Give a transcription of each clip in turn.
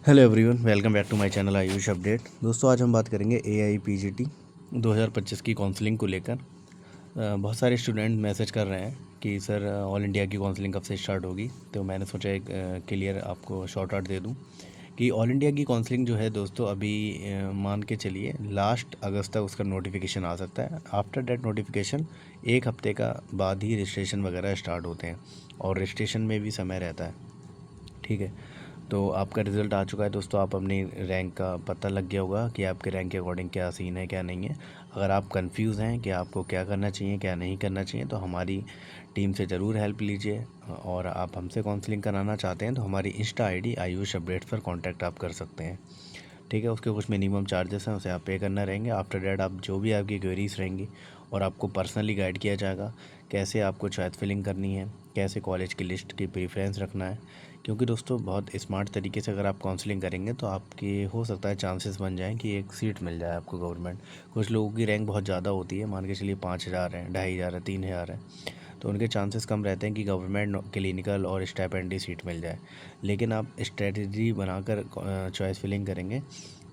Hello everyone, welcome back to my channel Ayush update. दोस्तों, आज हम बात करेंगे AIPGT 2025 की काउंसलिंग को लेकर। बहुत सारे स्टूडेंट मैसेज कर रहे हैं कि सर ऑल इंडिया की काउंसलिंग कब से स्टार्ट होगी। तो मैंने सोचा एक क्लियर आपको शॉर्ट आउट दे दूं कि ऑल इंडिया की काउंसलिंग जो है दोस्तों, अभी मान के चलिए लास्ट अगस्त तक उसका नोटिफिकेशन आ सकता है। आफ्टर डेट नोटिफिकेशन 1 हफ्ते का बाद ही रजिस्ट्रेशन वगैरह स्टार्ट होते हैं और रजिस्ट्रेशन में भी समय रहता है। ठीक है, तो आपका रिज़ल्ट आ चुका है दोस्तों। आप अपनी रैंक का पता लग गया होगा कि आपके रैंक के अकॉर्डिंग क्या सीन है क्या नहीं है। अगर आप कंफ्यूज हैं कि आपको क्या करना चाहिए क्या नहीं करना चाहिए, तो हमारी टीम से ज़रूर हेल्प लीजिए। और आप हमसे काउंसलिंग कराना चाहते हैं तो हमारी इंस्टा ID आयुष अपडेट्स पर कांटेक्ट आप कर सकते हैं। ठीक है, उसके कुछ मिनिमम चार्जेस हैं, उसे आप पे करना रहेंगे। आफ्टर डेट आप जो भी आपकी क्वेरीज रहेंगी और आपको पर्सनली गाइड किया जाएगा कैसे आपको चॉइस फिलिंग करनी है, कैसे कॉलेज की लिस्ट की प्रेफरेंस रखना है। क्योंकि दोस्तों बहुत स्मार्ट तरीके से अगर आप काउंसलिंग करेंगे तो आपके हो सकता है चांसेस बन जाएं कि एक सीट मिल जाए आपको गवर्नमेंट। कुछ लोगों की रैंक बहुत ज़्यादा होती है, मान के चलिए 5,000 है, 2,500 है, 3,000 है, तो उनके चांसेस कम रहते हैं कि गवर्नमेंट क्लिनिकल और स्टाइपेंडी सीट मिल जाए। लेकिन आप स्ट्रेटजी बनाकर चॉइस फिलिंग करेंगे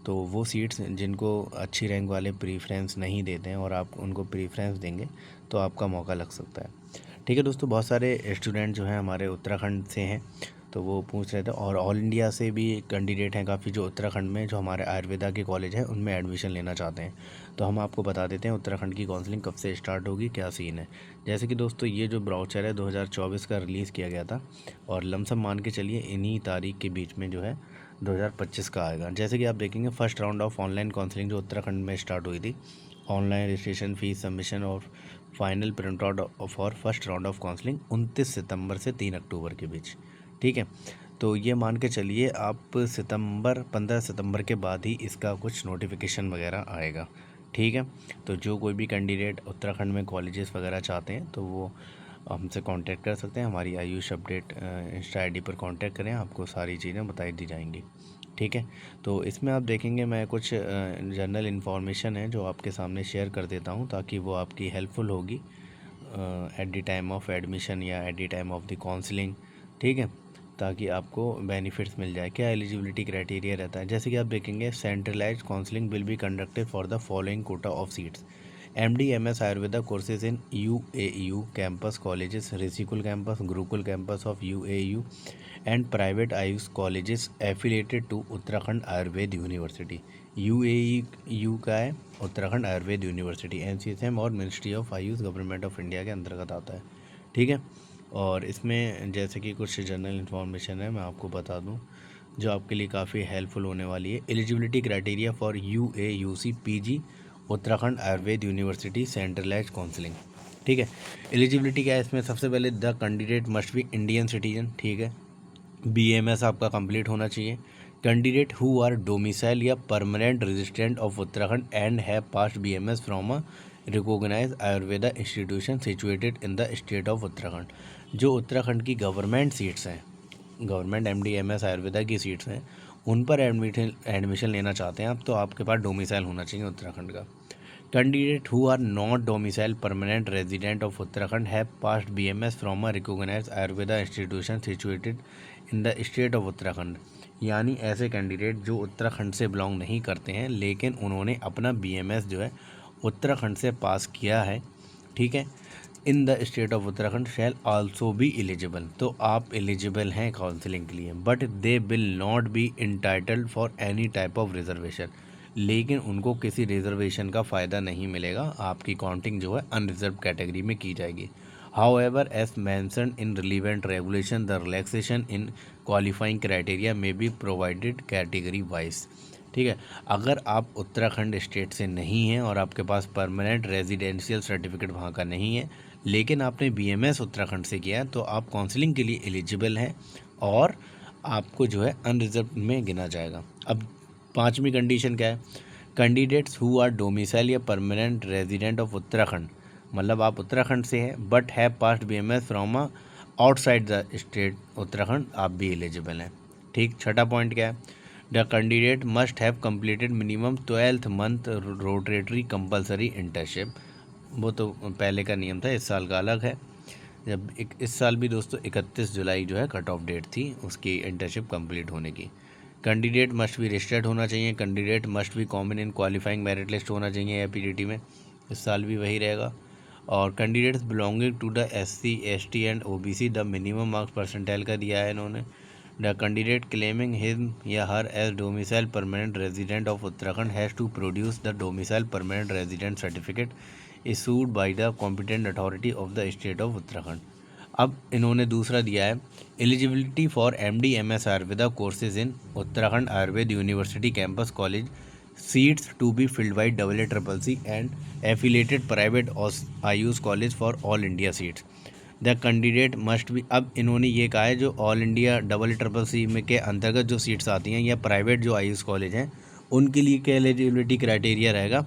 तो वो सीट्स जिनको अच्छी रैंक वाले प्रीफ्रेंस नहीं देते हैं और आप उनको प्रीफ्रेंस देंगे तो आपका मौका लग सकता है। ठीक है दोस्तों, बहुत सारे स्टूडेंट जो हैं हमारे उत्तराखंड से हैं, तो वो पूछ रहे थे। और ऑल इंडिया से भी कैंडिडेट हैं काफ़ी जो उत्तराखंड में जो हमारे आयुर्वेदा के कॉलेज हैं उनमें एडमिशन लेना चाहते हैं। तो हम आपको बता देते हैं उत्तराखंड की काउंसलिंग कब से स्टार्ट होगी, क्या सीन है। जैसे कि दोस्तों ये जो ब्राउचर है 2024 का रिलीज़ किया गया था और लमसम मान के चलिए इन्हीं तारीख के बीच में जो है 2025 का आएगा। जैसे कि आप देखेंगे first round of online counselling जो उत्तराखंड में स्टार्ट हुई थी, ऑनलाइन रजिस्ट्रेशन फ़ीस सबमिशन और final print out for first round of counselling 29 सितंबर से 3 अक्टूबर के बीच। ठीक है, तो ये मान के चलिए आप 15 सितंबर के बाद ही इसका कुछ नोटिफिकेशन वगैरह आएगा। ठीक है, तो जो कोई भी कैंडिडेट उत्तराखंड में कॉलेजेस वगैरह चाहते हैं तो वो हमसे कांटेक्ट कर सकते हैं। हमारी आयुष अपडेट इंस्टा ID पर कांटेक्ट करें, आपको सारी चीज़ें बताई दी जाएंगी। ठीक है, तो इसमें आप देखेंगे मैं कुछ जनरल इन्फॉर्मेशन है जो आपके सामने शेयर कर देता हूँ ताकि वो आपकी हेल्पफुल होगी at the time of admission या at the time of the counselling. ठीक है, ताकि आपको बेनिफिट्स मिल जाए। क्या एलिजिबिलिटी क्राइटेरिया रहता है, जैसे कि आप देखेंगे centralise counselling will be conducted for the following quota of seats: MD MS Ayurveda courses in UAU campus colleges, Rishikul campus, Gurukul campus of UAU, and private Ayush colleges affiliated to Uttarakhand Ayurved University। UAU का है Uttarakhand Ayurveda university, NCSM और ministry of Ayush government of India के अंतर्गत आता है। ठीक है, और इसमें जैसे कि कुछ जनरल इन्फॉर्मेशन है मैं आपको बता दूं जो आपके लिए काफ़ी हेल्पफुल होने वाली है। Eligibility criteria for UAUC PG Uttarakhand Ayurveda university centralise counselling. ठीक है, एलिजिबिलिटी क्या है इसमें, सबसे पहले the candidate must be Indian citizen. ठीक है, BMS आपका कंप्लीट होना चाहिए। कैंडिडेट हु आर डोमिसाइल या permanent resident of Uttarakhand and have passed BMS from a recognised Ayurveda institution situated in the state of Uttarakhand. जो उत्तराखंड की गवर्नमेंट सीट्स हैं, गवर्नमेंट MD MS आयुर्वेदा की सीट्स हैं, उन पर एडमिशन लेना चाहते हैं आप, तो आपके पास डोमिसाइल होना चाहिए उत्तराखंड का। Candidate who are not domicile permanent resident of Uttarakhand have passed BMS from a recognised Ayurveda institution situated in the state of Uttarakhand. यानी ऐसे कैंडिडेट जो उत्तराखंड से बिलोंग नहीं करते हैं लेकिन उन्होंने अपना BMS जो है उत्तराखंड से पास किया है। ठीक है, इन the state of Uttarakhand shell also be eligible. तो आप एलिजिबल हैं काउंसलिंग के लिए, but they will not B entitled for any type of reservation. लेकिन उनको किसी रिजर्वेशन का फ़ायदा नहीं मिलेगा, आपकी काउंटिंग जो है अनरिजर्व कैटेगरी में की जाएगी। However, as mentioned in relevant regulation, the relaxation in qualifying criteria may be provided category wise। ठीक है, अगर आप उत्तराखंड स्टेट से नहीं हैं और आपके पास परमानेंट रेजिडेंशियल सर्टिफिकेट वहाँ का नहीं है लेकिन आपने BMS उत्तराखंड से किया है तो आप काउंसलिंग के लिए एलिजिबल हैं और आपको जो है अनरिजर्व में गिना जाएगा। अब पांचवी कंडीशन क्या है, कैंडिडेट्स हु आर डोमिसाइल या परमानेंट रेजिडेंट ऑफ उत्तराखंड, मतलब आप उत्तराखंड से हैं but have passed BMS from outside the state Uttarakhand, आप भी एलिजिबल हैं। ठीक, छठा पॉइंट क्या है, the candidate must have completed minimum 12th month rotatory compulsory internship. वो तो पहले का नियम था, इस साल का अलग है। जब इस साल भी दोस्तों 31 जुलाई जो है कट ऑफ डेट थी उसकी इंटर्नशिप कंप्लीट होने की। कैंडिडेट मस्ट बी रजिस्टर्ड होना चाहिए, candidate must B common in qualifying merit list होना चाहिए या पीजीटी में, इस साल भी वही रहेगा। और candidates belonging to the SC, ST and OBC the minimum marks percentile का दिया है इन्होंने। द कैंडिडेट क्लेमिंग हिम या her as domicile permanent resident of Uttarakhand has to produce the domicile permanent resident certificate issued by the competent authority of the state of Uttarakhand. अब इन्होंने दूसरा दिया है eligibility for MD MS Ayurveda courses in Uttarakhand Ayurveda university campus college seats to be filled by AA CCC and affiliated private Ayush college for all India seats. The candidate must B, अब इन्होंने ये कहा है जो ऑल इंडिया CCC में के अंतर्गत जो सीट्स आती हैं या प्राइवेट जो आयुष कॉलेज हैं उनके लिए क्या एलिजिबिलिटी क्राइटेरिया रहेगा,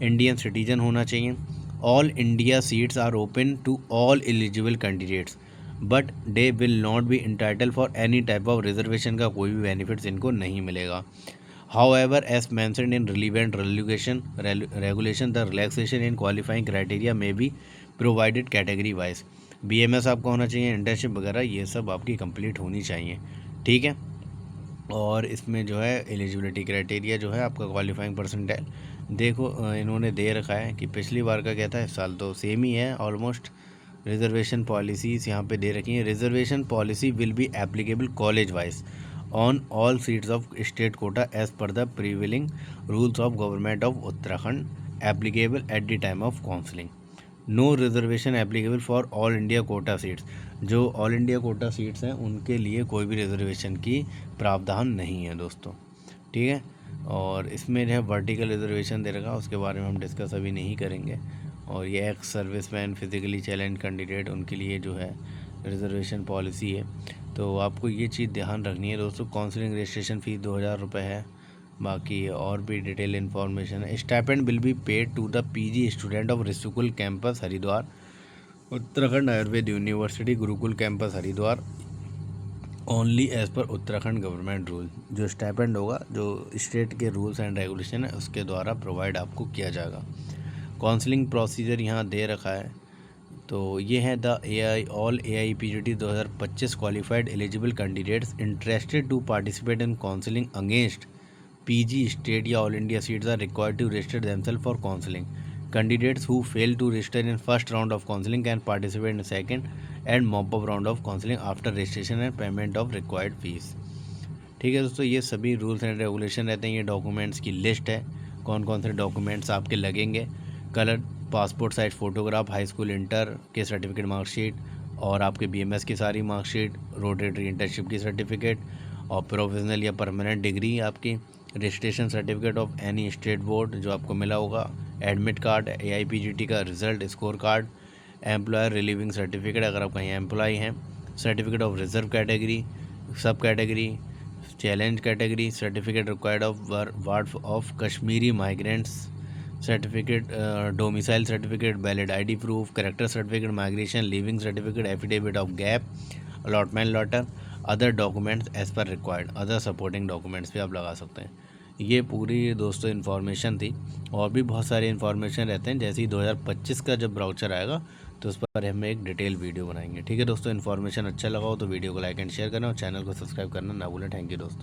इंडियन सिटीजन होना चाहिए। All India seats are open to all eligible candidates but they will not be entitle for any type of reservation का कोई भी बेनिफिट्स इनको नहीं मिलेगा। However, as mentioned in relevant regulation, the relaxation in qualifying criteria may be provided category wise। BMS आपका होना चाहिए, internship वगैरह ये सब आपकी कंप्लीट होनी चाहिए, ठीक है। और इसमें जो है एलिजिबिलिटी क्राइटेरिया जो है आपका क्वालिफाइंग परसेंटाइल देखो इन्होंने दे रखा है कि पिछली बार का क्या था, इस साल तो सेम ही है ऑलमोस्ट। रिजर्वेशन पॉलिसीज़ यहाँ पे दे रखी हैं। Reservation policy will be applicable college wise on all seats of state quota as per the prevailing rules of government of Uttarakhand applicable at the time of counseling। No reservation applicable for all India quota seats। जो all India quota seats हैं उनके लिए कोई भी reservation की प्रावधान नहीं है दोस्तों, ठीक है। और इसमें जो है वर्टिकल रिजर्वेशन दे रखा, उसके बारे में हम डिस्कस अभी नहीं करेंगे। और ये ex serviceman, physically challenge candidate, उनके लिए जो है रिजर्वेशन पॉलिसी है। तो आपको ये चीज़ ध्यान रखनी है दोस्तों। काउंसलिंग रजिस्ट्रेशन फ़ीस 2000 रुपये है। बाकी और भी डिटेल इन्फॉर्मेशन है। Stipend will be paid to the PG student of Rishikul campus Haridwar, Uttarakhand Ayurveda university Gurukul campus Haridwar only as per Uttarakhand government rule. जो स्टाइपेंड होगा जो स्टेट के रूल्स एंड रेगुलेशन है उसके द्वारा प्रोवाइड आपको किया जाएगा। काउंसलिंग प्रोसीजर यहाँ दे रखा है। तो ये है the all AIPGT 2025 qualified eligible candidates interested to participate in counselling against PG state या all India seats are required to register themselves for counselling. Candidates who fail to register in first round of counselling can participate in second and mop up round of counselling after registration and payment of required fees, ठीक है दोस्तों। ये सभी rules and regulation रहते हैं। ये documents की list है, कौन कौन से डॉक्यूमेंट्स आपके लगेंगे। Colour passport size photograph, high school inter के सर्टिफिकेट मार्कशीट और आपके BMS की सारी मार्कशीट, रोटेटरी इंटर्नशिप की सर्टिफिकेट और प्रोविजनल या परमानेंट डिग्री आपकी, registration certificate of any state board जो आपको मिला होगा, एडमिट कार्ड, AIPGT का result, score card, employer relieving certificate अगर आप कहीं एम्प्लॉय हैं, सर्टिफिकेट ऑफ रिजर्व कैटेगरी, सब category, challenge category, certificate required of ward of Kashmiri migrants, certificate, domicile certificate, valid ID proof, character certificate, migration living certificate, affidavit of gap, allotment letter, other documents as per required, other supporting documents भी आप लगा सकते हैं। ये पूरी दोस्तों information थी। और भी बहुत सारे इन्फॉर्मेशन रहते हैं, जैसे ही 2025 का जब ब्राउचर आएगा तो उस पर हम एक डिटेल वीडियो बनाएंगे, ठीक है दोस्तों। इन्फॉर्मेशन अच्छा लगा हो तो वीडियो को लाइक एंड शेयर करना और चैनल को सब्सक्राइब करना ना भूलें। थैंक यू दोस्तों।